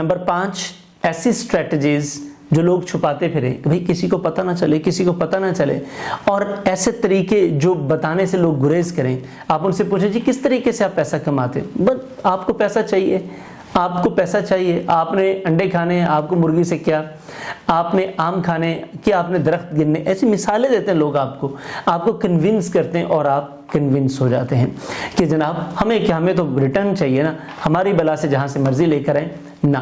Number 5, ऐसी strategies जो लोग छुपाते फिरे कि भाई किसी को पता ना चले, किसी को पता ना चले, और ऐसे तरीके जो बताने से लोग गुरेज करें। आप उनसे पूछें जी किस तरीके से आप पैसा कमाते, बस आपको पैसा चाहिए, आपको पैसा चाहिए, आपने अंडे खाने, आपको मुर्गी से क्या, आपने आम खाने कि आपने दरख्त गिनने, ऐसी मिसालें देते हैं लोग आपको कन्विंस करते हैं और आप कन्विंस हो जाते हैं कि जनाब हमें क्या, हमें तो रिटर्न चाहिए ना, हमारी बला से जहाँ से मर्जी लेकर आए ना।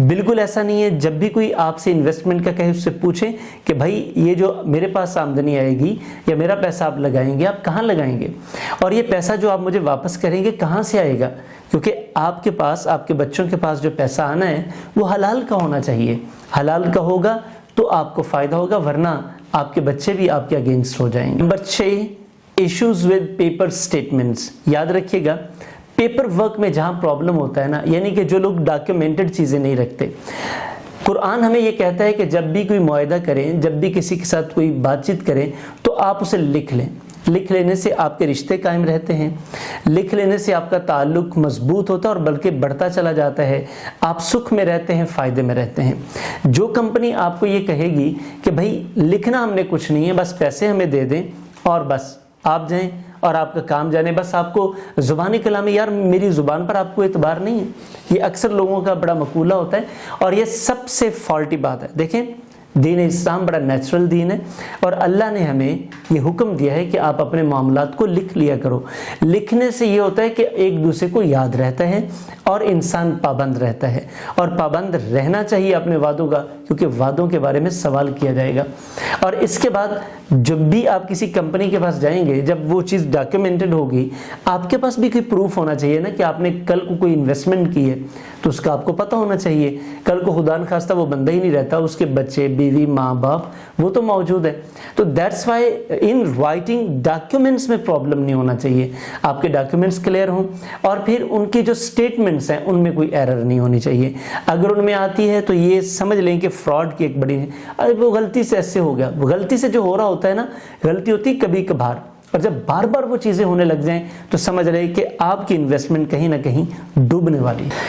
बिल्कुल ऐसा नहीं है। जब भी कोई आपसे इन्वेस्टमेंट का कहे उससे पूछें कि भाई ये जो मेरे पास आमदनी आएगी या मेरा पैसा आप लगाएंगे, आप कहाँ लगाएंगे, और ये पैसा जो आप मुझे वापस करेंगे कहाँ से आएगा, क्योंकि आपके पास, आपके बच्चों के पास जो पैसा आना है वो हलाल का होना चाहिए। हलाल का होगा तो आपको फ़ायदा होगा, वरना आपके बच्चे भी आपके अगेंस्ट हो जाएंगे। Number 6, issues with paper statements. याद रखिएगा, पेपर वर्क में जहाँ प्रॉब्लम होता है ना, यानी कि जो लोग डॉक्यूमेंटेड चीज़ें नहीं रखते, कुरान हमें ये कहता है कि जब भी कोई मुआहदा करें, जब भी किसी के साथ कोई बातचीत करें तो आप उसे लिख लें। लिख लेने से आपके रिश्ते कायम रहते हैं, लिख लेने से आपका ताल्लुक मजबूत होता है और बल्कि बढ़ता चला जाता है, आप सुख में रहते हैं, फ़ायदे में रहते हैं। जो कंपनी आपको ये कहेगी कि भाई लिखना हमने कुछ नहीं है, बस पैसे हमें दे दें और बस आप जाएं और आपका काम जाने, बस आपको ज़ुबानी कलामी, यार मेरी ज़ुबान पर आपको एतबार नहीं है, ये अक्सर लोगों का बड़ा मकूला होता है और ये सबसे फॉल्टी बात है। देखें, दीन इस्लाम बड़ा नेचुरल दीन है और अल्लाह ने हमें ये हुक्म दिया है कि आप अपने मामलात को लिख लिया करो। लिखने से ये होता है कि एक दूसरे को याद रहता है और इंसान पाबंद रहता है, और पाबंद रहना चाहिए अपने वादों का, क्योंकि वादों के बारे में सवाल किया जाएगा। और इसके बाद जब भी आप किसी कंपनी के पास जाएंगे, जब वो चीज़ डॉक्यूमेंटेड होगी, आपके पास भी कोई प्रूफ होना चाहिए ना कि आपने कल को कोई इन्वेस्टमेंट की है तो उसका आपको पता होना चाहिए। कल को खुदा न खास्ता वो बंदा ही नहीं रहता, उसके बच्चे, बीवी, माँ बाप वो तो मौजूद है। तो that's why in writing documents में प्रॉब्लम नहीं होना चाहिए। आपके डॉक्यूमेंट्स क्लियर हों और फिर उनकी जो स्टेटमेंट्स हैं उनमें कोई एरर नहीं होनी चाहिए। अगर उनमें आती है तो ये समझ लें कि फ्रॉड की एक बड़ी है, अरे वो गलती से ऐसे हो गया। वो गलती से जो हो रहा होता है ना, गलती होती कभी कभार, और जब बार बार वो चीज़ें होने लग जाएं तो समझ रहे कि आपकी इन्वेस्टमेंट कहीं ना कहीं डूबने वाली है।